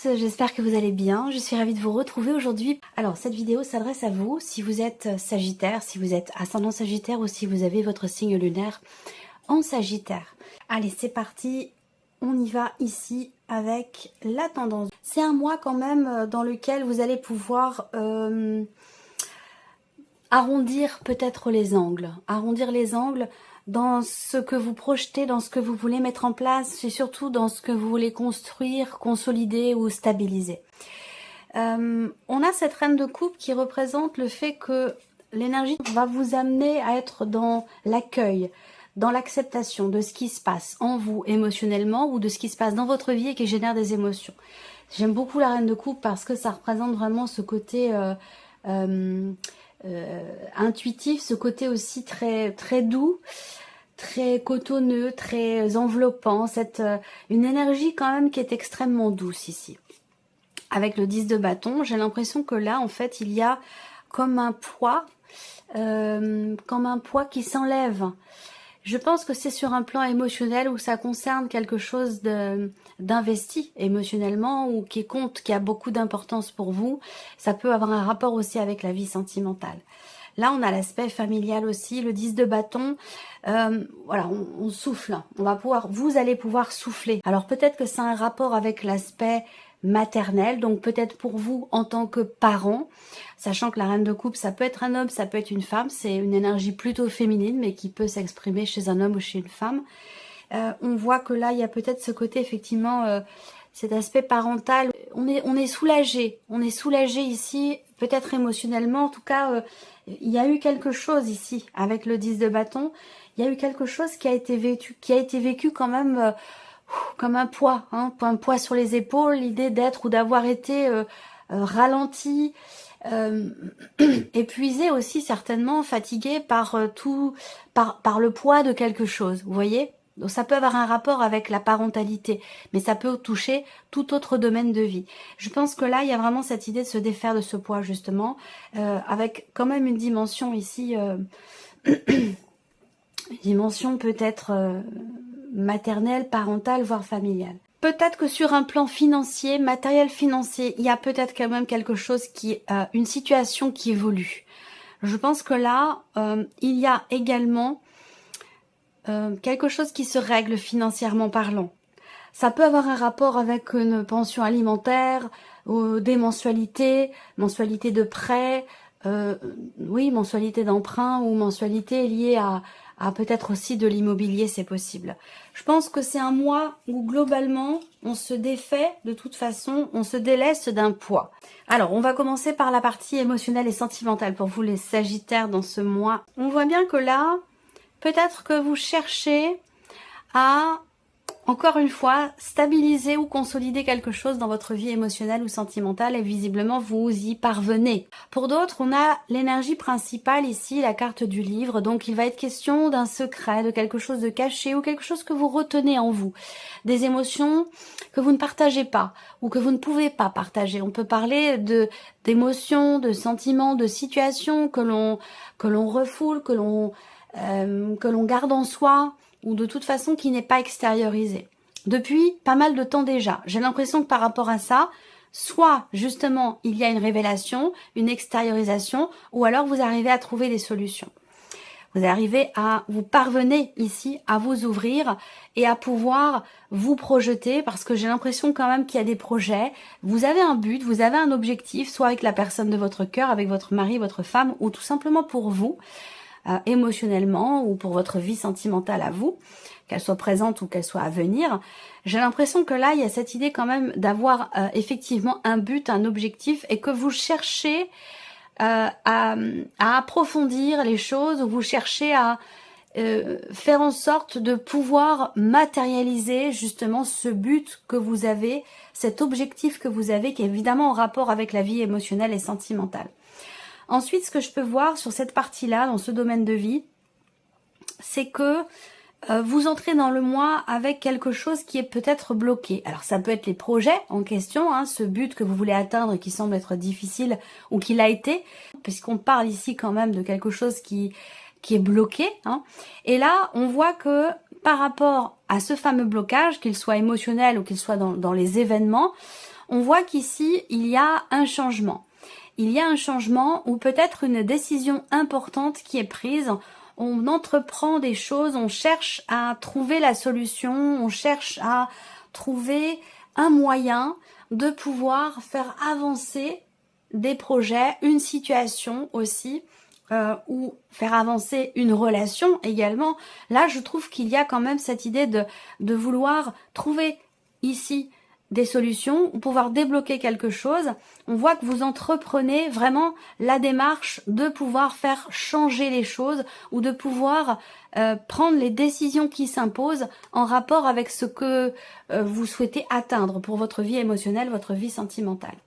J'espère que vous allez bien, je suis ravie de vous retrouver aujourd'hui. Alors cette vidéo s'adresse à vous si vous êtes Sagittaire, si vous êtes ascendant Sagittaire ou si vous avez votre signe lunaire en Sagittaire. Allez, c'est parti, on y va ici avec la tendance. C'est un mois quand même dans lequel vous allez pouvoir arrondir peut-être les angles. Arrondir les angles dans ce que vous projetez, dans ce que vous voulez mettre en place et surtout dans ce que vous voulez construire, consolider ou stabiliser. On a cette reine de coupe qui représente le fait que l'énergie va vous amener à être dans l'accueil, dans l'acceptation de ce qui se passe en vous émotionnellement ou de ce qui se passe dans votre vie et qui génère des émotions. J'aime beaucoup la reine de coupe parce que ça représente vraiment ce côté intuitif, ce côté aussi très doux, très cotonneux, très enveloppant, une énergie quand même qui est extrêmement douce ici. Avec le 10 de bâton, j'ai l'impression que là en fait il y a comme un poids qui s'enlève. Je pense que c'est sur un plan émotionnel où ça concerne quelque chose d'investi émotionnellement ou qui compte, qui a beaucoup d'importance pour vous. Ça peut avoir un rapport aussi avec la vie sentimentale. Là, on a l'aspect familial aussi, le 10 de bâton. Voilà, on souffle. Vous allez pouvoir souffler. Alors peut-être que c'est un rapport avec l'aspect maternelle, donc peut-être pour vous en tant que parent, sachant que la reine de coupe, ça peut être un homme, ça peut être une femme, c'est une énergie plutôt féminine, mais qui peut s'exprimer chez un homme ou chez une femme. On voit que là, il y a peut-être ce côté, effectivement, cet aspect parental. On est soulagé ici, peut-être émotionnellement, en tout cas, il y a eu quelque chose ici, avec le 10 de bâton, il y a eu quelque chose qui a été vécu quand même comme un poids, hein, un poids sur les épaules, l'idée d'être ou d'avoir été ralenti, épuisé aussi certainement, fatigué par par le poids de quelque chose, vous voyez. Donc ça peut avoir un rapport avec la parentalité, mais ça peut toucher tout autre domaine de vie. Je pense que là, il y a vraiment cette idée de se défaire de ce poids justement, avec quand même une dimension ici, une dimension peut-être maternelle, parentale, voire familiale. Peut-être que sur un plan financier, matériel financier, il y a peut-être quand même quelque chose une situation qui évolue. Je pense que là, il y a également quelque chose qui se règle financièrement parlant. Ça peut avoir un rapport avec une pension alimentaire, des mensualités de prêt, oui, mensualité d'emprunt ou mensualité liée à peut-être aussi de l'immobilier, c'est possible. Je pense que c'est un mois où globalement, on se défait de toute façon, on se délaisse d'un poids. Alors, on va commencer par la partie émotionnelle et sentimentale pour vous les Sagittaires dans ce mois. On voit bien que là, peut-être que vous cherchez à, encore une fois, stabiliser ou consolider quelque chose dans votre vie émotionnelle ou sentimentale et visiblement vous y parvenez. Pour d'autres, on a l'énergie principale ici, la carte du livre, donc il va être question d'un secret, de quelque chose de caché ou quelque chose que vous retenez en vous, des émotions que vous ne partagez pas ou que vous ne pouvez pas partager. On peut parler d'émotions, de sentiments, de situations que l'on refoule, que l'on garde en soi, ou de toute façon qui n'est pas extériorisé. Depuis pas mal de temps déjà, j'ai l'impression que par rapport à ça, soit justement il y a une révélation, une extériorisation, ou alors vous arrivez à trouver des solutions. Vous parvenez ici à vous ouvrir et à pouvoir vous projeter parce que j'ai l'impression quand même qu'il y a des projets, vous avez un but, vous avez un objectif, soit avec la personne de votre cœur, avec votre mari, votre femme, ou tout simplement pour vous, émotionnellement ou pour votre vie sentimentale à vous, qu'elle soit présente ou qu'elle soit à venir. J'ai l'impression que là, il y a cette idée quand même d'avoir effectivement un but, un objectif et que vous cherchez à approfondir les choses, ou vous cherchez à faire en sorte de pouvoir matérialiser justement ce but que vous avez, cet objectif que vous avez qui est évidemment en rapport avec la vie émotionnelle et sentimentale. Ensuite, ce que je peux voir sur cette partie-là, dans ce domaine de vie, c'est que vous entrez dans le mois avec quelque chose qui est peut-être bloqué. Alors, ça peut être les projets en question, hein, ce but que vous voulez atteindre qui semble être difficile ou qui l'a été, puisqu'on parle ici quand même de quelque chose qui est bloqué. Hein. Et là, on voit que par rapport à ce fameux blocage, qu'il soit émotionnel ou qu'il soit dans les événements, on voit qu'ici, il y a un changement. Il y a un changement ou peut-être une décision importante qui est prise. On entreprend des choses, on cherche à trouver la solution, on cherche à trouver un moyen de pouvoir faire avancer des projets, une situation aussi, ou faire avancer une relation également. Là, je trouve qu'il y a quand même cette idée de vouloir trouver ici des solutions, ou pouvoir débloquer quelque chose. On voit que vous entreprenez vraiment la démarche de pouvoir faire changer les choses ou de pouvoir prendre les décisions qui s'imposent en rapport avec ce que vous souhaitez atteindre pour votre vie émotionnelle, votre vie sentimentale.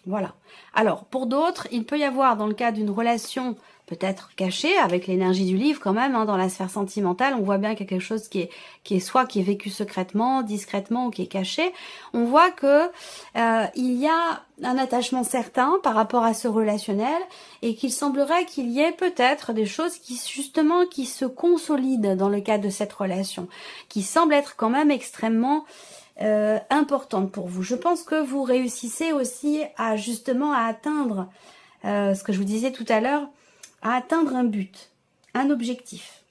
Voilà. Alors, pour d'autres, il peut y avoir, dans le cas d'une relation peut-être cachée, avec l'énergie du livre quand même, hein, dans la sphère sentimentale, on voit bien qu'il y a quelque chose qui est soit qui est vécu secrètement, discrètement ou qui est caché. On voit que il y a un attachement certain par rapport à ce relationnel et qu'il semblerait qu'il y ait peut-être des choses qui justement qui se consolident dans le cadre de cette relation, qui semblent être quand même extrêmement importante pour vous. Je pense que vous réussissez aussi à justement à atteindre ce que je vous disais tout à l'heure, à atteindre un but, un objectif.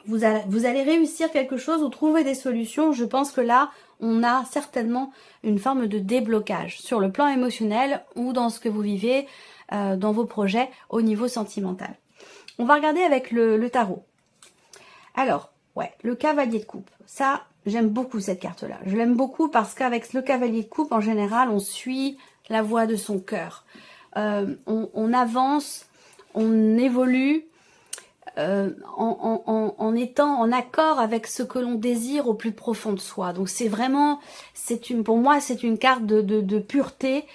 Vous allez réussir quelque chose ou trouver des solutions. Je pense que là, on a certainement une forme de déblocage sur le plan émotionnel ou dans ce que vous vivez, dans vos projets au niveau sentimental. On va regarder avec le tarot. Alors, ouais, le cavalier de coupe. Ça, j'aime beaucoup cette carte-là. Je l'aime beaucoup parce qu'avec le cavalier de coupe, en général, on suit la voie de son cœur. On avance, on évolue en étant en accord avec ce que l'on désire au plus profond de soi. Donc c'est vraiment, pour moi, c'est une carte de pureté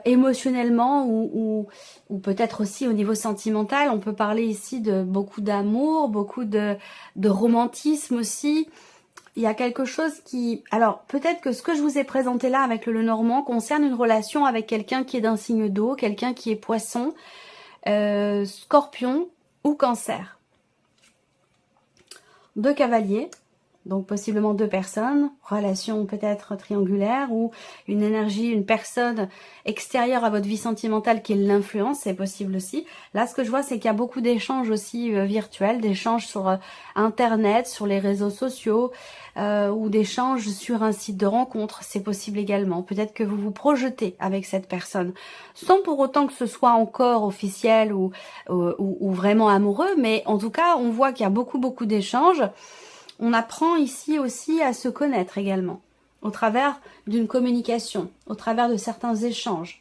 émotionnellement ou peut-être aussi au niveau sentimental. On peut parler ici de beaucoup d'amour, beaucoup de romantisme aussi. Il y a quelque chose qui... Alors, peut-être que ce que je vous ai présenté là avec le Lenormand concerne une relation avec quelqu'un qui est d'un signe d'eau, quelqu'un qui est poisson, scorpion ou cancer. 2 cavaliers, donc possiblement 2 personnes, relation peut-être triangulaire ou une énergie, une personne extérieure à votre vie sentimentale qui l'influence, c'est possible aussi. Là, ce que je vois, c'est qu'il y a beaucoup d'échanges aussi virtuels, d'échanges sur Internet, sur les réseaux sociaux ou d'échanges sur un site de rencontre, c'est possible également. Peut-être que vous vous projetez avec cette personne, sans pour autant que ce soit encore officiel ou vraiment amoureux, mais en tout cas, on voit qu'il y a beaucoup d'échanges. On apprend ici aussi à se connaître également, au travers d'une communication, au travers de certains échanges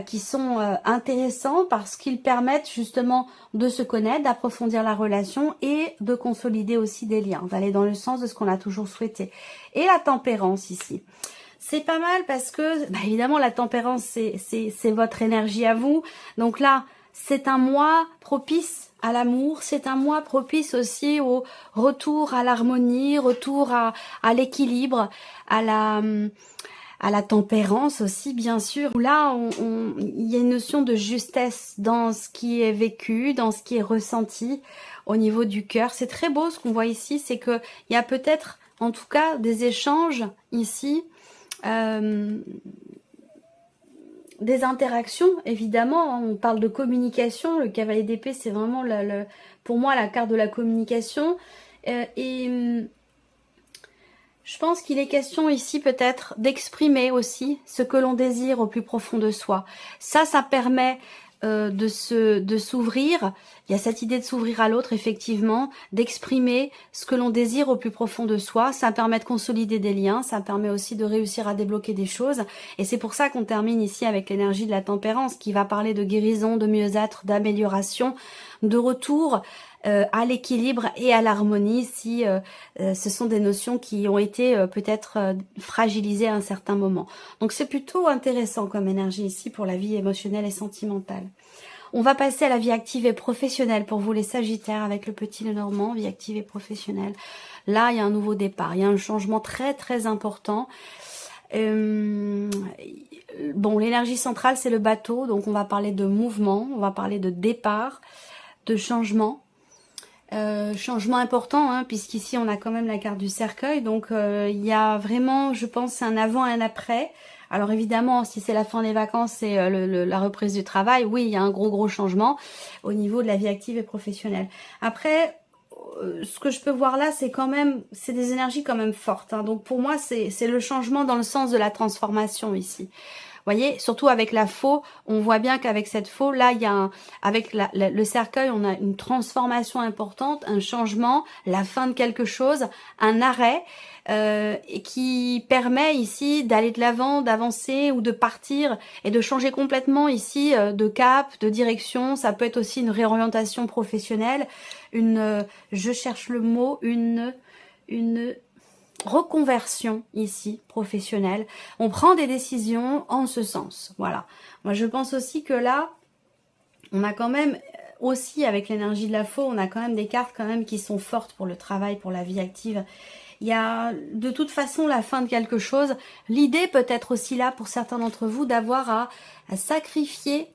qui sont intéressants parce qu'ils permettent justement de se connaître, d'approfondir la relation et de consolider aussi des liens, d'aller dans le sens de ce qu'on a toujours souhaité. Et la tempérance ici. C'est pas mal parce que, évidemment, la tempérance, c'est votre énergie à vous. Donc là, c'est un mois propice à l'amour, c'est un mois propice aussi au retour à l'harmonie, retour à l'équilibre, à la tempérance aussi, bien sûr. Là, il y a une notion de justesse dans ce qui est vécu, dans ce qui est ressenti au niveau du cœur. C'est très beau ce qu'on voit ici, c'est que il y a peut-être, en tout cas, des échanges ici, des interactions, évidemment. On parle de communication. Le cavalier d'épée, c'est vraiment, pour moi, la carte de la communication. Et je pense qu'il est question ici peut-être d'exprimer aussi ce que l'on désire au plus profond de soi. Ça permet de s'ouvrir. Il y a cette idée de s'ouvrir à l'autre, effectivement, d'exprimer ce que l'on désire au plus profond de soi. Ça permet de consolider des liens, ça permet aussi de réussir à débloquer des choses. Et c'est pour ça qu'on termine ici avec l'énergie de la tempérance, qui va parler de guérison, de mieux-être, d'amélioration, de retour à l'équilibre et à l'harmonie si ce sont des notions qui ont été peut-être fragilisées à un certain moment. Donc c'est plutôt intéressant comme énergie ici pour la vie émotionnelle et sentimentale. On va passer à la vie active et professionnelle pour vous les Sagittaires avec le petit Lenormand, vie active et professionnelle. Là, il y a un nouveau départ, il y a un changement très important. Bon, l'énergie centrale, c'est le bateau, donc on va parler de mouvement, on va parler de départ, de changement. Changement important, hein, puisqu'ici on a quand même la carte du cercueil, donc il y a vraiment, je pense, un avant et un après Alors évidemment, si c'est la fin des vacances et la reprise du travail, oui, il y a un gros changement au niveau de la vie active et professionnelle. Après, ce que je peux voir là, c'est quand même, c'est des énergies quand même fortes, hein. Donc pour moi, c'est le changement dans le sens de la transformation ici. Voyez, surtout avec la faux, on voit bien qu'avec cette faux, là, il y a avec le cercueil, on a une transformation importante, un changement, la fin de quelque chose, un arrêt, et qui permet ici d'aller de l'avant, d'avancer ou de partir et de changer complètement ici de cap, de direction. Ça peut être aussi une réorientation professionnelle, je cherche le mot, une reconversion ici professionnelle. On prend des décisions en ce sens. Voilà. Moi, je pense aussi que là, on a quand même aussi avec l'énergie de la faux, on a quand même des cartes quand même qui sont fortes pour le travail, pour la vie active. Il y a de toute façon la fin de quelque chose. L'idée peut être aussi là pour certains d'entre vous d'avoir à sacrifier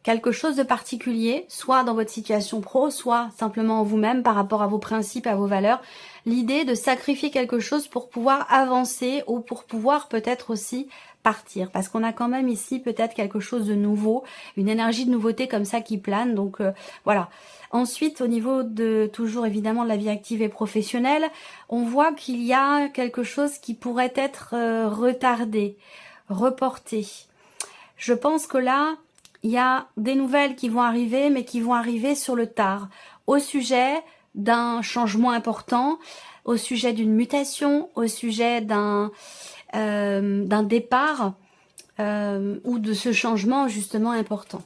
quelque chose de particulier, soit dans votre situation pro, soit simplement en vous-même par rapport à vos principes, à vos valeurs. L'idée de sacrifier quelque chose pour pouvoir avancer ou pour pouvoir peut-être aussi partir. Parce qu'on a quand même ici peut-être quelque chose de nouveau, une énergie de nouveauté comme ça qui plane. Donc voilà. Ensuite, au niveau de toujours évidemment de la vie active et professionnelle, on voit qu'il y a quelque chose qui pourrait être retardé, reporté. Je pense que là, il y a des nouvelles qui vont arriver, mais qui vont arriver sur le tard, au sujet d'un changement important, au sujet d'une mutation, au sujet d'un départ ou de ce changement justement important.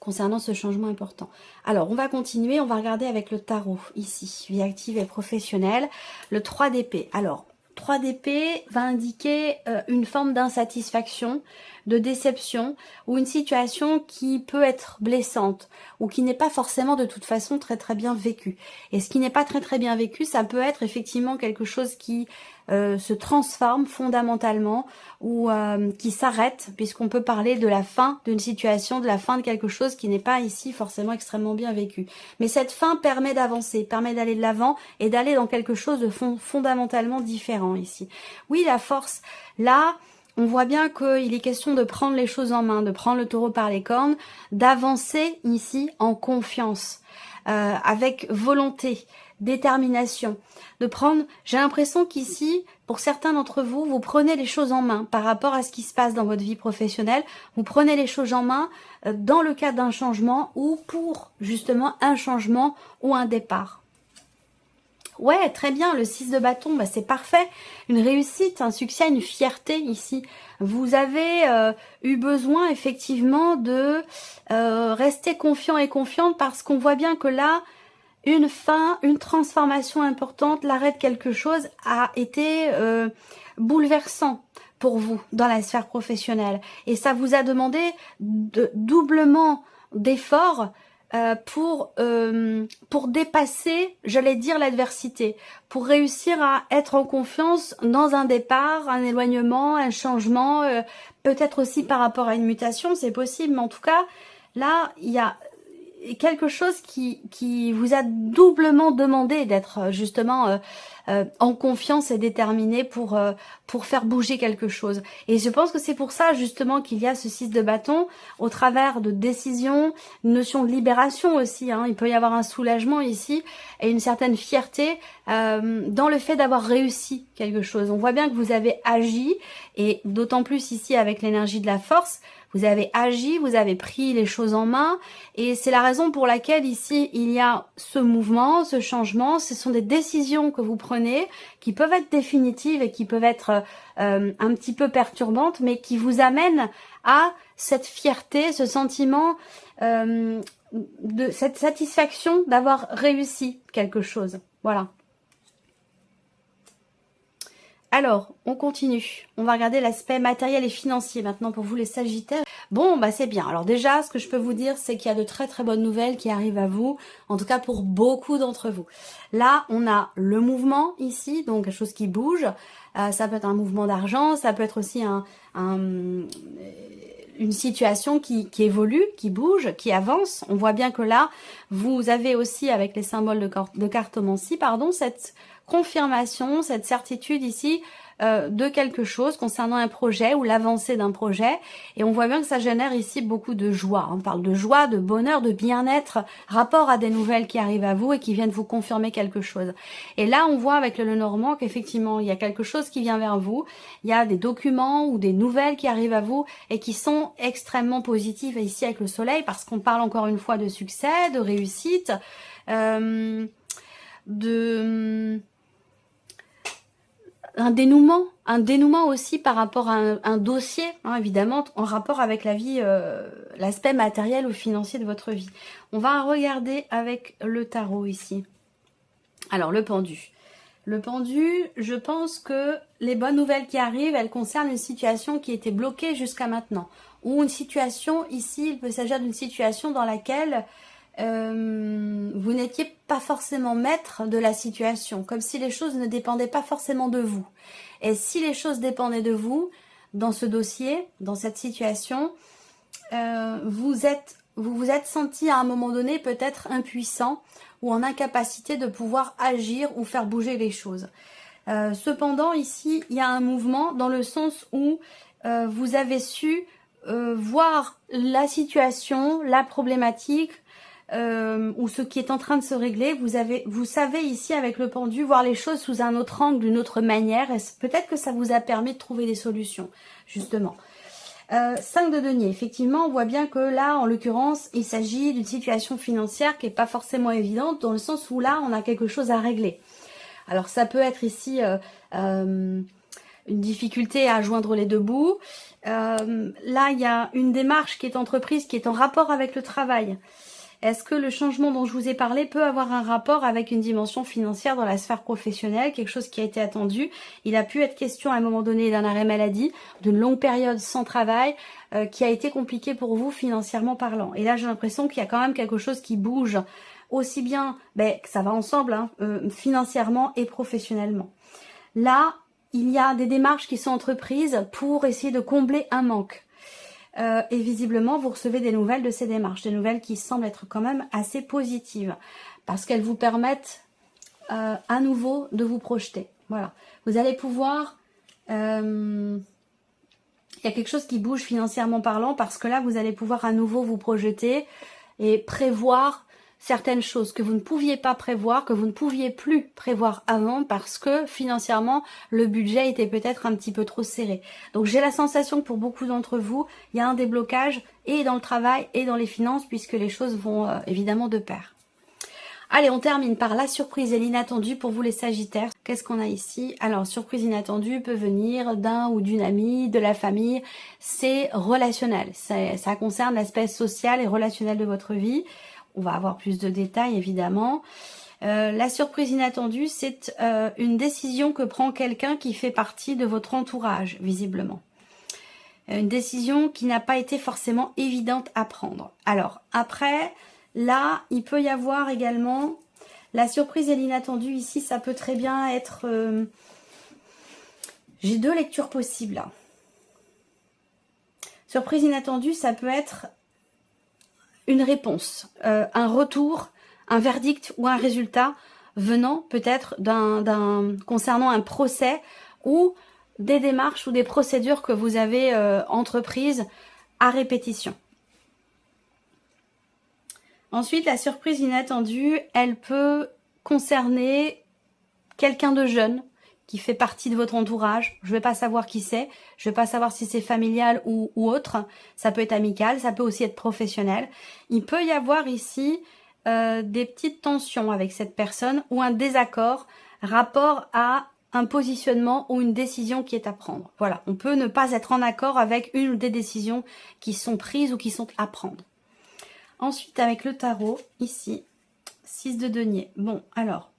Concernant ce changement important. Alors, on va continuer, on va regarder avec le tarot, ici, vie active et professionnelle, le 3 d'épée. Alors, 3 d'épée va indiquer une forme d'insatisfaction, de déception ou une situation qui peut être blessante ou qui n'est pas forcément de toute façon très bien vécue. Et ce qui n'est pas très bien vécu, ça peut être effectivement quelque chose qui se transforme fondamentalement ou qui s'arrête, puisqu'on peut parler de la fin d'une situation, de la fin de quelque chose qui n'est pas ici forcément extrêmement bien vécu. Mais cette fin permet d'avancer, permet d'aller de l'avant et d'aller dans quelque chose de fondamentalement différent ici. Oui, la force, là, on voit bien qu'il est question de prendre les choses en main, de prendre le taureau par les cornes, d'avancer ici en confiance, avec volonté, détermination, de prendre, j'ai l'impression qu'ici, pour certains d'entre vous, vous prenez les choses en main par rapport à ce qui se passe dans votre vie professionnelle, vous prenez les choses en main dans le cadre d'un changement ou pour justement un changement ou un départ. Ouais, très bien, le 6 de bâton, bah c'est parfait. Une réussite, un succès, une fierté ici. Vous avez eu besoin effectivement de rester confiant et confiante parce qu'on voit bien que là, une fin, une transformation importante, l'arrêt de quelque chose a été bouleversant pour vous dans la sphère professionnelle. Et ça vous a demandé doublement d'efforts pour dépasser, j'allais dire, l'adversité, pour réussir à être en confiance dans un départ, un éloignement, un changement, peut-être aussi par rapport à une mutation, c'est possible, mais en tout cas, là, il y a quelque chose qui vous a doublement demandé d'être justement en confiance et déterminé pour faire bouger quelque chose. Et je pense que c'est pour ça justement qu'il y a ce 6 de bâton au travers de décisions, une notion de libération aussi, hein. Il peut y avoir un soulagement ici et une certaine fierté dans le fait d'avoir réussi quelque chose. On voit bien que vous avez agi et d'autant plus ici avec l'énergie de la force, vous avez agi, vous avez pris les choses en main et c'est la raison pour laquelle ici il y a ce mouvement, ce changement. Ce sont des décisions que vous prenez qui peuvent être définitives et qui peuvent être un petit peu perturbantes mais qui vous amènent à cette fierté, ce sentiment de cette satisfaction d'avoir réussi quelque chose. Voilà. Alors, on continue. On va regarder l'aspect matériel et financier maintenant pour vous les Sagittaires. Bon, bah c'est bien. Alors déjà, ce que je peux vous dire, c'est qu'il y a de très bonnes nouvelles qui arrivent à vous, en tout cas pour beaucoup d'entre vous. Là, on a le mouvement ici, donc quelque chose qui bouge. Ça peut être un mouvement d'argent, ça peut être aussi une situation qui évolue, qui bouge, qui avance. On voit bien que là, vous avez aussi, avec les symboles de cartomancie, pardon, cette confirmation, cette certitude ici de quelque chose concernant un projet ou l'avancée d'un projet. Et on voit bien que ça génère ici beaucoup de joie. On parle de joie, de bonheur, de bien-être, rapport à des nouvelles qui arrivent à vous et qui viennent vous confirmer quelque chose. Et là, on voit avec le Lenormand qu'effectivement, il y a quelque chose qui vient vers vous. Il y a des documents ou des nouvelles qui arrivent à vous et qui sont extrêmement positives ici avec le soleil, parce qu'on parle encore une fois de succès, de réussite, un dénouement aussi par rapport à un dossier, hein, évidemment, en rapport avec la vie, l'aspect matériel ou financier de votre vie. On va regarder avec le tarot ici. Alors, le pendu. Le pendu, je pense que les bonnes nouvelles qui arrivent, elles concernent une situation qui était bloquée jusqu'à maintenant. Ou une situation, ici, il peut s'agir d'une situation dans laquelle vous n'étiez pas forcément maître de la situation, comme si les choses ne dépendaient pas forcément de vous. Et si les choses dépendaient de vous, dans ce dossier, dans cette situation, vous vous êtes senti à un moment donné peut-être impuissant ou en incapacité de pouvoir agir ou faire bouger les choses. Cependant, ici, il y a un mouvement dans le sens où vous avez su voir la situation, la problématique, ou ce qui est en train de se régler. Vous savez ici avec le pendu voir les choses sous un autre angle, d'une autre manière, et peut-être que ça vous a permis de trouver des solutions, justement. 5 de denier, effectivement, on voit bien que là, en l'occurrence, il s'agit d'une situation financière qui n'est pas forcément évidente, dans le sens où là, on a quelque chose à régler. Alors, ça peut être ici une difficulté à joindre les deux bouts. Là, il y a une démarche qui est entreprise, qui est en rapport avec le travail. Est-ce que le changement dont je vous ai parlé peut avoir un rapport avec une dimension financière dans la sphère professionnelle, quelque chose qui a été attendu? Il a pu être question à un moment donné d'un arrêt maladie, d'une longue période sans travail, qui a été compliqué pour vous financièrement parlant. Et là, j'ai l'impression qu'il y a quand même quelque chose qui bouge, aussi bien, que ça va ensemble, hein, financièrement et professionnellement. Là, il y a des démarches qui sont entreprises pour essayer de combler un manque. Et visiblement, vous recevez des nouvelles de ces démarches, des nouvelles qui semblent être quand même assez positives, parce qu'elles vous permettent à nouveau de vous projeter. Voilà, vous allez pouvoir... il y a quelque chose qui bouge financièrement parlant, parce que là, vous allez pouvoir à nouveau vous projeter et prévoir certaines choses que vous ne pouviez pas prévoir, que vous ne pouviez plus prévoir avant, parce que financièrement, le budget était peut-être un petit peu trop serré. Donc j'ai la sensation que pour beaucoup d'entre vous, il y a un déblocage et dans le travail et dans les finances, puisque les choses vont évidemment de pair. Allez, on termine par la surprise et l'inattendu pour vous les Sagittaires. Qu'est-ce qu'on a ici? Alors, surprise inattendue peut venir d'un ou d'une amie, de la famille. C'est relationnel. Ça concerne l'aspect social et relationnel de votre vie. On va avoir plus de détails, évidemment. La surprise inattendue, c'est une décision que prend quelqu'un qui fait partie de votre entourage, visiblement. Une décision qui n'a pas été forcément évidente à prendre. Alors, après, là, il peut y avoir également la surprise et l'inattendu. Ici, ça peut très bien être... J'ai deux lectures possibles, là. Surprise inattendue, ça peut être... une réponse, un retour, un verdict ou un résultat venant peut-être concernant un procès ou des démarches ou des procédures que vous avez entreprises à répétition. Ensuite, la surprise inattendue, elle peut concerner quelqu'un de jeune qui fait partie de votre entourage. Je ne vais pas savoir qui c'est, je ne vais pas savoir si c'est familial ou autre. Ça peut être amical, ça peut aussi être professionnel. Il peut y avoir ici des petites tensions avec cette personne ou un désaccord rapport à un positionnement ou une décision qui est à prendre. Voilà, on peut ne pas être en accord avec une ou des décisions qui sont prises ou qui sont à prendre. Ensuite, avec le tarot, ici, 6 de denier. Bon, alors,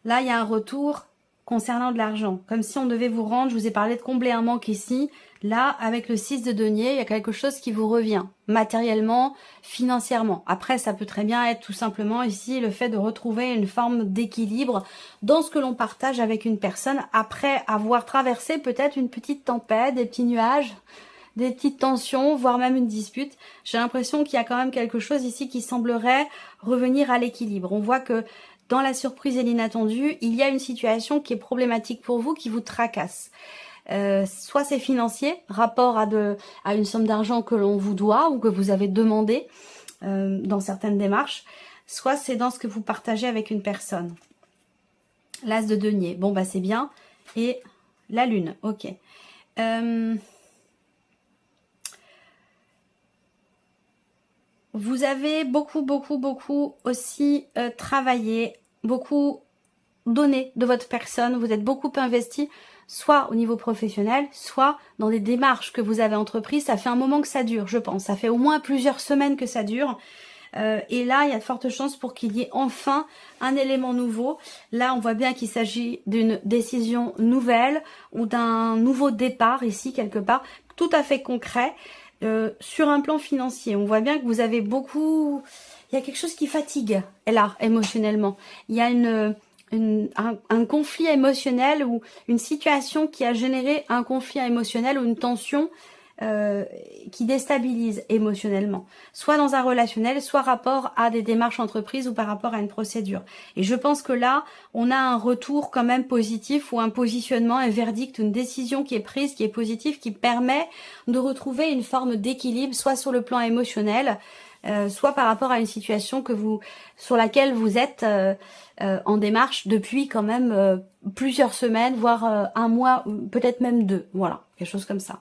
là, il y a un retour concernant de l'argent, comme si on devait vous rendre, je vous ai parlé de combler un manque ici, là avec le 6 de denier, il y a quelque chose qui vous revient, matériellement, financièrement. Après ça peut très bien être tout simplement ici le fait de retrouver une forme d'équilibre dans ce que l'on partage avec une personne, après avoir traversé peut-être une petite tempête, des petits nuages, des petites tensions, voire même une dispute. J'ai l'impression qu'il y a quand même quelque chose ici qui semblerait revenir à l'équilibre. On voit que dans la surprise et l'inattendu, il y a une situation qui est problématique pour vous, qui vous tracasse. Soit c'est financier, rapport à une somme d'argent que l'on vous doit ou que vous avez demandé dans certaines démarches, soit c'est dans ce que vous partagez avec une personne. L'as de denier, bon bah c'est bien. Et la lune, ok. Vous avez beaucoup aussi travaillé, beaucoup donné de votre personne, vous êtes beaucoup investi, soit au niveau professionnel, soit dans des démarches que vous avez entreprises. Ça fait un moment que ça dure, je pense. Ça fait au moins plusieurs semaines que ça dure. Et là, il y a de fortes chances pour qu'il y ait enfin un élément nouveau. Là, on voit bien qu'il s'agit d'une décision nouvelle ou d'un nouveau départ ici, quelque part, tout à fait concret. Sur un plan financier, on voit bien que vous avez beaucoup... Il y a quelque chose qui fatigue, là, émotionnellement. Il y a un conflit émotionnel ou une situation qui a généré un conflit émotionnel ou une tension qui déstabilise émotionnellement, soit dans un relationnel, soit rapport à des démarches entreprises ou par rapport à une procédure. Et je pense que là, on a un retour quand même positif ou un positionnement, un verdict, une décision qui est prise, qui est positive, qui permet de retrouver une forme d'équilibre, soit sur le plan émotionnel, soit par rapport à une situation sur laquelle vous êtes en démarche depuis quand même plusieurs semaines, voire un mois, peut-être même 2. Voilà, quelque chose comme ça.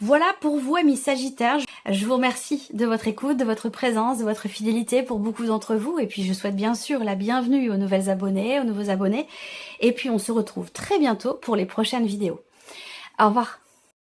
Voilà pour vous, amis Sagittaires. Je vous remercie de votre écoute, de votre présence, de votre fidélité pour beaucoup d'entre vous. Et puis je souhaite bien sûr la bienvenue aux nouvelles abonnées, aux nouveaux abonnés. Et puis on se retrouve très bientôt pour les prochaines vidéos. Au revoir.